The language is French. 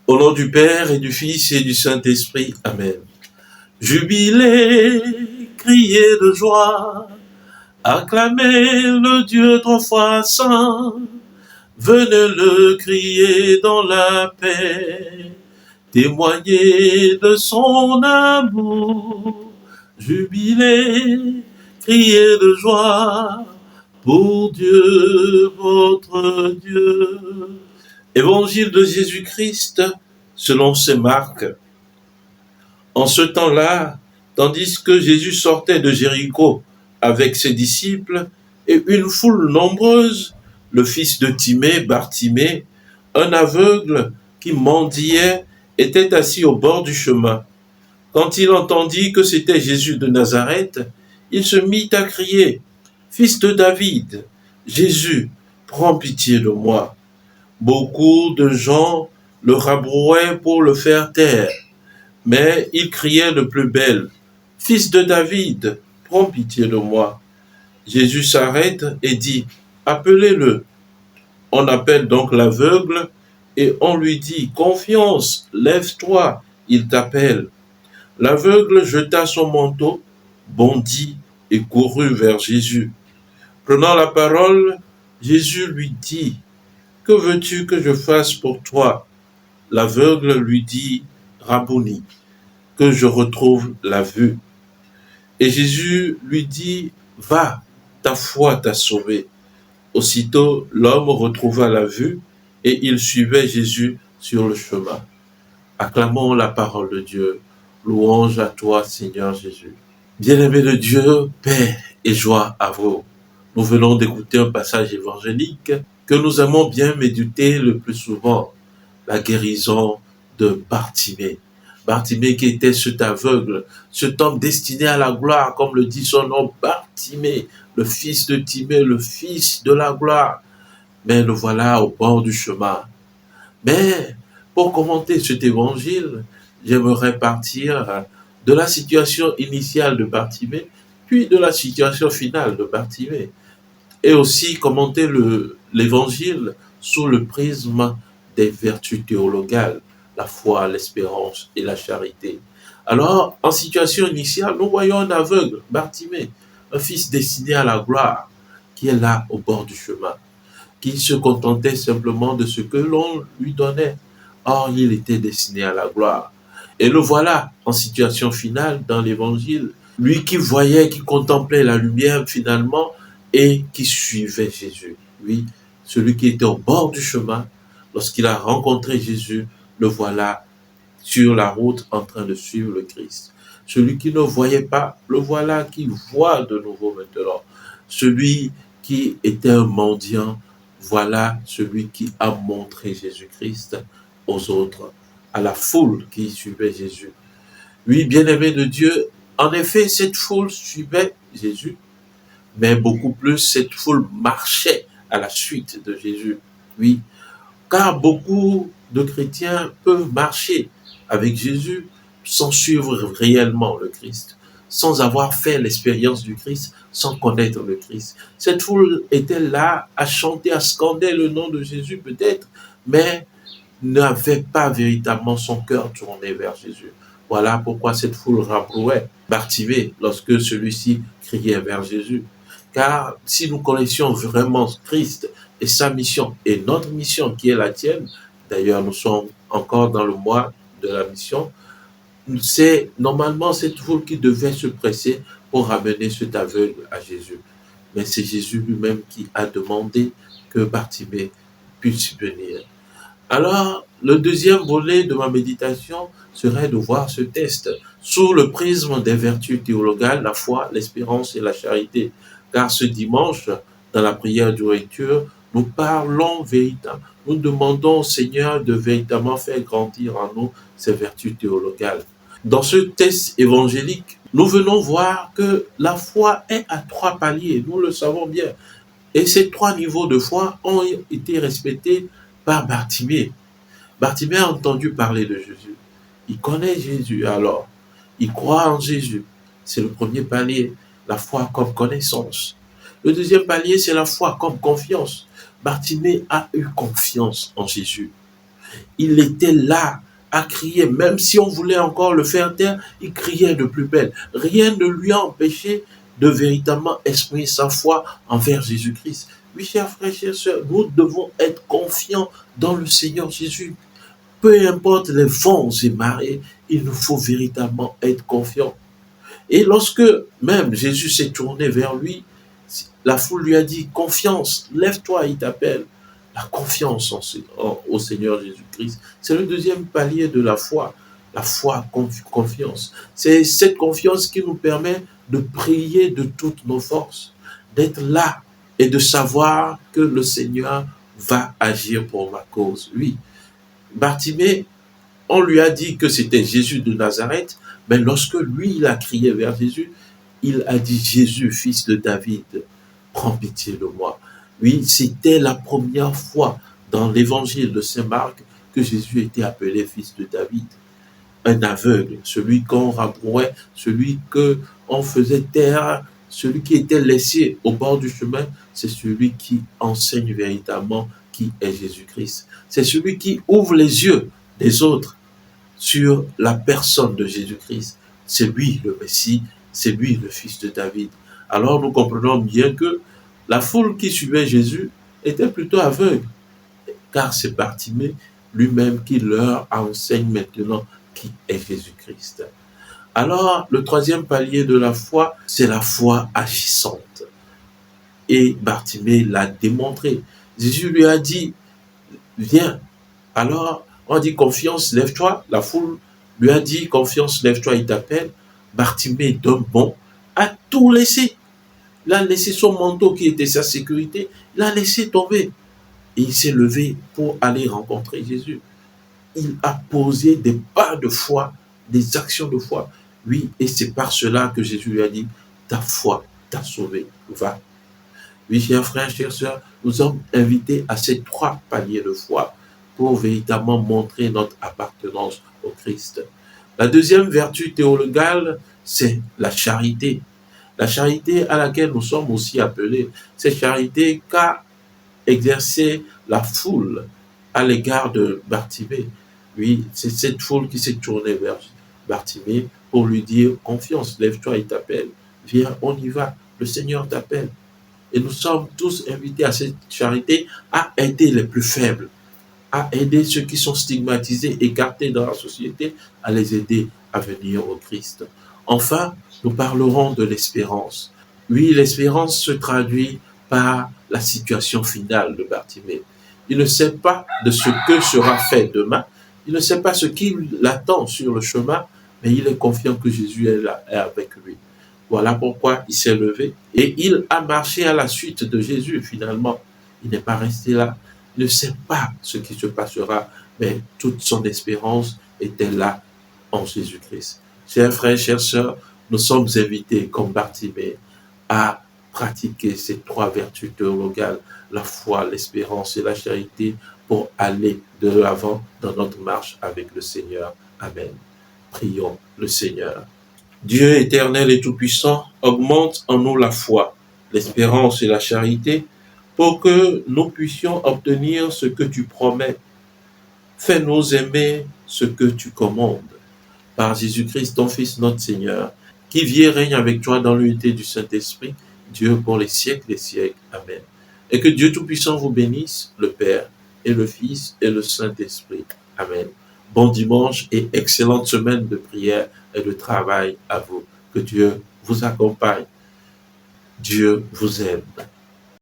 Au nom du Père et du Fils et du Saint-Esprit. Amen. Jubilez, criez de joie, acclamez le Dieu trois fois saint, venez le crier dans la paix, témoignez de son amour. Jubilez, criez de joie, pour Dieu, votre Dieu. Évangile de Jésus-Christ selon saint Marc. En ce temps-là, tandis que Jésus sortait de Jéricho avec ses disciples et une foule nombreuse, le fils de Timée, Bartimée, un aveugle qui mendiait, était assis au bord du chemin. Quand il entendit que c'était Jésus de Nazareth, il se mit à crier, « Fils de David, Jésus, prends pitié de moi. » Beaucoup de gens le rabrouaient pour le faire taire, mais il criait de plus belle, « Fils de David, prends pitié de moi. » Jésus s'arrête et dit, « Appelez-le. » On appelle donc l'aveugle et on lui dit, « Confiance, lève-toi, il t'appelle. » L'aveugle jeta son manteau, bondit et courut vers Jésus. Prenant la parole, Jésus lui dit, « Que veux-tu que je fasse pour toi ?» L'aveugle lui dit, « Rabboni, que je retrouve la vue. » Et Jésus lui dit, « Va, ta foi t'a sauvé. » Aussitôt, l'homme retrouva la vue et il suivait Jésus sur le chemin. Acclamons la parole de Dieu. Louange à toi, Seigneur Jésus. Bien-aimés de Dieu, paix et joie à vous. Nous venons d'écouter un passage évangélique que nous aimons bien méditer le plus souvent, la guérison de Bartimée. Bartimée qui était cet aveugle, cet homme destiné à la gloire, comme le dit son nom, Bartimée, le fils de Timée, le fils de la gloire. Mais le voilà au bord du chemin. Mais pour commenter cet évangile, j'aimerais partir de la situation initiale de Bartimée, puis de la situation finale de Bartimée, et aussi commenter l'évangile sous le prisme des vertus théologales, la foi, l'espérance et la charité. Alors, en situation initiale, nous voyons un aveugle, Bartimée, un fils destiné à la gloire, qui est là au bord du chemin, qui se contentait simplement de ce que l'on lui donnait. Or, il était destiné à la gloire. Et le voilà en situation finale dans l'évangile, lui qui voyait, qui contemplait la lumière finalement et qui suivait Jésus. Oui, celui qui était au bord du chemin, lorsqu'il a rencontré Jésus, le voilà sur la route en train de suivre le Christ. Celui qui ne voyait pas, le voilà qui voit de nouveau maintenant. Celui qui était un mendiant, voilà celui qui a montré Jésus-Christ aux autres, à la foule qui suivait Jésus. Oui, bien-aimé de Dieu, en effet, cette foule suivait Jésus, mais beaucoup plus, cette foule marchait à la suite de Jésus. Oui, car beaucoup de chrétiens peuvent marcher avec Jésus sans suivre réellement le Christ, sans avoir fait l'expérience du Christ, sans connaître le Christ. Cette foule était là à chanter, à scander le nom de Jésus peut-être, mais n'avait pas véritablement son cœur tourné vers Jésus. Voilà pourquoi cette foule rabrouait Bartimée lorsque celui-ci criait vers Jésus. Car si nous connaissions vraiment Christ et sa mission et notre mission qui est la tienne, d'ailleurs nous sommes encore dans le mois de la mission, c'est normalement cette foule qui devait se presser pour ramener cet aveugle à Jésus. Mais c'est Jésus lui-même qui a demandé que Bartimée puisse venir. Alors, le deuxième volet de ma méditation serait de voir ce texte sous le prisme des vertus théologales, la foi, l'espérance et la charité. Car ce dimanche, dans la prière de lecture, nous parlons véritablement, nous demandons au Seigneur de véritablement faire grandir en nous ces vertus théologales. Dans ce texte évangélique, nous venons voir que la foi est à trois paliers, nous le savons bien. Et ces trois niveaux de foi ont été respectés par Bartimée. Bartimée a entendu parler de Jésus. Il connaît Jésus alors. Il croit en Jésus. C'est le premier palier, la foi comme connaissance. Le deuxième palier, c'est la foi comme confiance. Bartimée a eu confiance en Jésus. Il était là à crier, même si on voulait encore le faire taire, il criait de plus belle. Rien ne lui a empêché de véritablement exprimer sa foi envers Jésus-Christ. Oui, chers frères, chères sœurs, nous devons être confiants dans le Seigneur Jésus. Peu importe les vents et marées, il nous faut véritablement être confiants. Et lorsque même Jésus s'est tourné vers lui, la foule lui a dit, confiance, lève-toi, il t'appelle. La confiance au Seigneur Jésus-Christ, c'est le deuxième palier de la foi, confiance. C'est cette confiance qui nous permet de prier de toutes nos forces, d'être là et de savoir que le Seigneur va agir pour ma cause. Oui, Bartimée, on lui a dit que c'était Jésus de Nazareth, mais lorsque lui, il a crié vers Jésus, il a dit, Jésus, fils de David, prends pitié de moi. Oui, c'était la première fois dans l'évangile de Saint Marc que Jésus était appelé fils de David. Un aveugle, celui qu'on rabrouait, celui qu'on faisait taire, celui qui était laissé au bord du chemin, c'est celui qui enseigne véritablement qui est Jésus-Christ. C'est celui qui ouvre les yeux des autres sur la personne de Jésus-Christ. C'est lui le Messie, c'est lui le fils de David. Alors nous comprenons bien que la foule qui suivait Jésus était plutôt aveugle, car c'est Bartimée lui-même qui leur enseigne maintenant qui est Jésus-Christ. Alors, le troisième palier de la foi, c'est la foi agissante. Et Bartimée l'a démontré. Jésus lui a dit, viens. Alors, on dit confiance, lève-toi. La foule lui a dit confiance, lève-toi, il t'appelle. Bartimée, d'homme bon, a tout laissé. Il a laissé son manteau qui était sa sécurité, il a laissé tomber. Et il s'est levé pour aller rencontrer Jésus. Il a posé des pas de foi, des actions de foi. Oui, et c'est par cela que Jésus lui a dit, ta foi t'a sauvé, va. Oui, chers frères, chères sœurs, nous sommes invités à ces trois paliers de foi pour véritablement montrer notre appartenance au Christ. La deuxième vertu théologale, c'est la charité. La charité à laquelle nous sommes aussi appelés, c'est charité qu'a exercé la foule à l'égard de Bartimée. Oui, c'est cette foule qui s'est tournée vers Bartimée pour lui dire confiance, lève-toi, il t'appelle. Viens, on y va, le Seigneur t'appelle. Et nous sommes tous invités à cette charité, à aider les plus faibles, à aider ceux qui sont stigmatisés, écartés dans la société, à les aider à venir au Christ. Enfin, nous parlerons de l'espérance. Oui, l'espérance se traduit par la situation finale de Bartimée. Il ne sait pas de ce que sera fait demain, il ne sait pas ce qui l'attend sur le chemin, mais il est confiant que Jésus est là, est avec lui. Voilà pourquoi il s'est levé et il a marché à la suite de Jésus finalement. Il n'est pas resté là. Il ne sait pas ce qui se passera, mais toute son espérance était là en Jésus-Christ. Chers frères, chères sœurs, nous sommes invités comme Bartimée à pratiquer ces trois vertus théologales, la foi, l'espérance et la charité, pour aller de l'avant dans notre marche avec le Seigneur. Amen. Prions le Seigneur. Dieu éternel et tout-puissant, augmente en nous la foi, l'espérance et la charité pour que nous puissions obtenir ce que tu promets. Fais-nous aimer ce que tu commandes. Par Jésus-Christ, ton Fils, notre Seigneur, qui vit et règne avec toi dans l'unité du Saint-Esprit, Dieu pour les siècles des siècles. Amen. Et que Dieu Tout-Puissant vous bénisse, le Père et le Fils et le Saint-Esprit. Amen. Bon dimanche et excellente semaine de prière et de travail à vous. Que Dieu vous accompagne. Dieu vous aime.